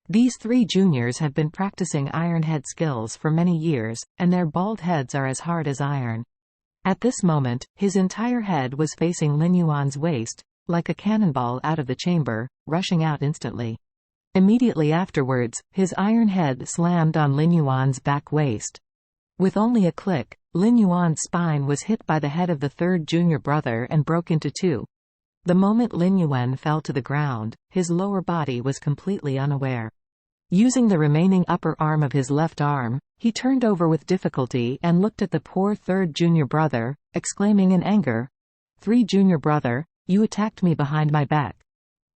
These three juniors have been practicing iron head skills for many years, and their bald heads are as hard as iron. At this moment, his entire head was facing Lin Yuan's waist, like a cannonball out of the chamber, rushing out instantly. Immediately afterwards, his iron head slammed on Lin Yuan's back waist. With only a click, Lin Yuan's spine was hit by the head of the third junior brother and broke into two. The moment Lin Yuan fell to the ground, his lower body was completely unaware. Using the remaining upper arm of his left arm, he turned over with difficulty and looked at the poor third junior brother, exclaiming in anger, "Three junior brother, you attacked me behind my back."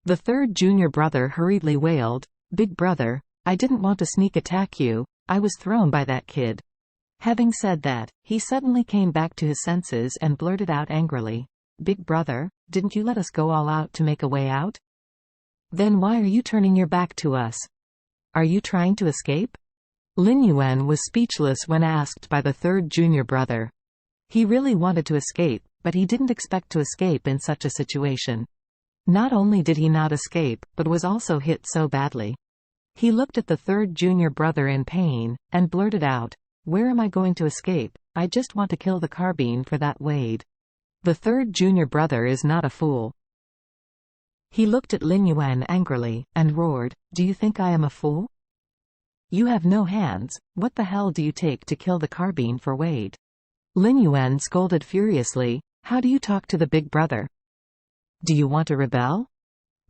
The third junior brother hurriedly wailed, "Big brother, I didn't want to sneak attack you, I was thrown by that kid." Having said that, he suddenly came back to his senses and blurted out angrily, "Big brother, didn't you let us go all out to make a way out? Then why are you turning your back to us? Are you trying to escape?" Lin Yuan was speechless when asked by the third junior brother. He really wanted to escape, but he didn't expect to escape in such a situation. Not only did he not escape, but was also hit so badly. He looked at the third junior brother in pain, and blurted out, "Where am I going to escape? I just want to kill the carbine for that Wade." The third junior brother is not a fool. He looked at Lin Yuan angrily, and roared, "Do you think I am a fool? You have no hands, what the hell do you take to kill the carbine for Wade?" Lin Yuan scolded furiously, "How do you talk to the big brother? Do you want to rebel?"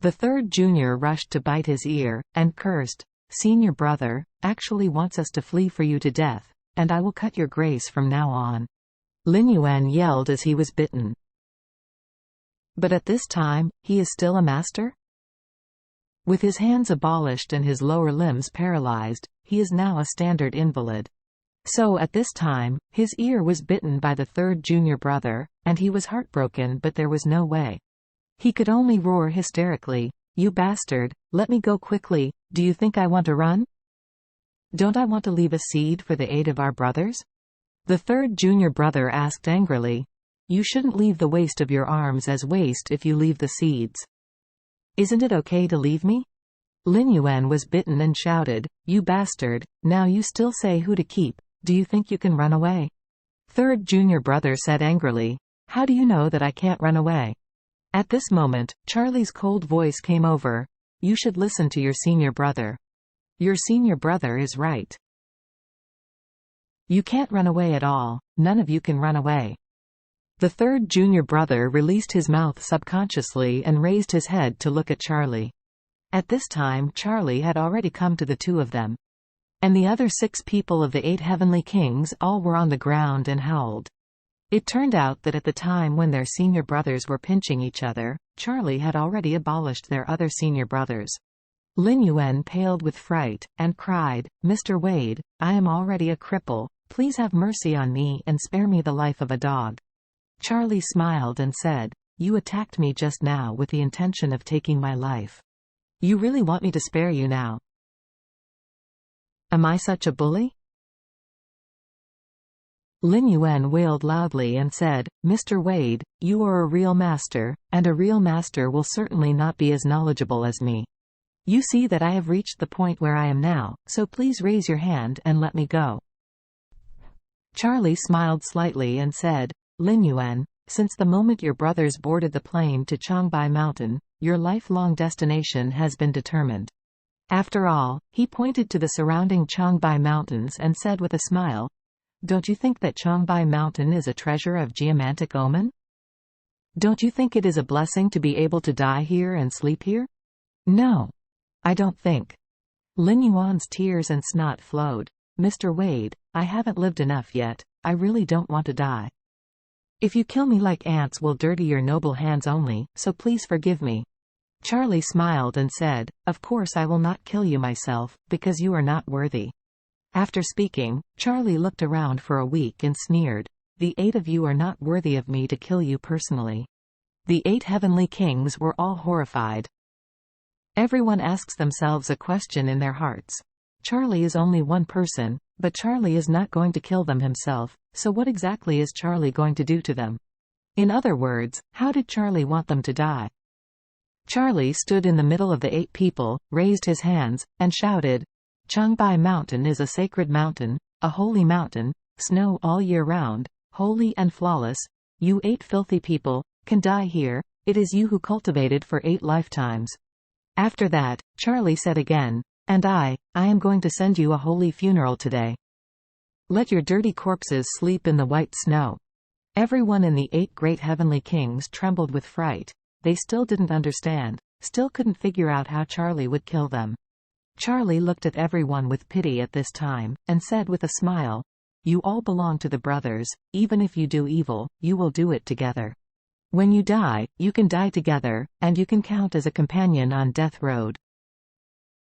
The third junior rushed to bite his ear, and cursed, "Senior brother, actually wants us to flee for you to death, and I will cut your grace from now on." Lin Yuan yelled as he was bitten. But at this time, he is still a master? With his hands abolished and his lower limbs paralyzed, he is now a standard invalid. So at this time, his ear was bitten by the third junior brother, and he was heartbroken, but there was no way. He could only roar hysterically, "You bastard, let me go quickly, do you think I want to run? Don't I want to leave a seed for the aid of our brothers?" The third junior brother asked angrily, "You shouldn't leave the waste of your arms as waste if you leave the seeds. Isn't it okay to leave me?" Lin Yuan was bitten and shouted, "You bastard, now you still say who to keep, do you think you can run away?" Third junior brother said angrily, "How do you know that I can't run away?" At this moment, Charlie's cold voice came over, "You should listen to your senior brother. Your senior brother is right. You can't run away at all, none of you can run away." The third junior brother released his mouth subconsciously and raised his head to look at Charlie. At this time Charlie had already come to the two of them. And the other 6 people of the 8 heavenly kings all were on the ground and howled. It turned out that at the time when their senior brothers were pinching each other, Charlie had already abolished their other senior brothers. Lin Yuan paled with fright, and cried, "Mr. Wade, I am already a cripple, please have mercy on me and spare me the life of a dog." Charlie smiled and said, "You attacked me just now with the intention of taking my life. You really want me to spare you now? Am I such a bully?" Lin Yuan wailed loudly and said, "Mr. Wade, you are a real master, and a real master will certainly not be as knowledgeable as me. You see that I have reached the point where I am now, so please raise your hand and let me go." Charlie smiled slightly and said, "Lin Yuan, since the moment your brothers boarded the plane to Changbai Mountain, your lifelong destination has been determined. After all," he pointed to the surrounding Changbai Mountains and said with a smile, "Don't you think that Changbai Mountain is a treasure of geomantic omen? Don't you think it is a blessing to be able to die here and sleep here?" "No. I don't think." Lin Yuan's tears and snot flowed. "Mr. Wade, I haven't lived enough yet, I really don't want to die. If you kill me like ants will dirty your noble hands only, so please forgive me." Charlie smiled and said, "Of course I will not kill you myself, because you are not worthy." After speaking, Charlie looked around for a week and sneered, "The 8 of you are not worthy of me to kill you personally." The 8 heavenly kings were all horrified. Everyone asks themselves a question in their hearts. Charlie is only one person, but Charlie is not going to kill them himself, so what exactly is Charlie going to do to them? In other words, how did Charlie want them to die? Charlie stood in the middle of the 8 people, raised his hands, and shouted, "Changbai Mountain is a sacred mountain, a holy mountain, snow all year round, holy and flawless. You 8 filthy people can die here, it is you who cultivated for 8 lifetimes." After that, Charlie said again, "And I am going to send you a holy funeral today. Let your dirty corpses sleep in the white snow." Everyone in the 8 great heavenly kings trembled with fright. They still didn't understand, still couldn't figure out how Charlie would kill them. Charlie looked at everyone with pity at this time, and said with a smile, "You all belong to the brothers, even if you do evil, you will do it together. When you die, you can die together, and you can count as a companion on death road."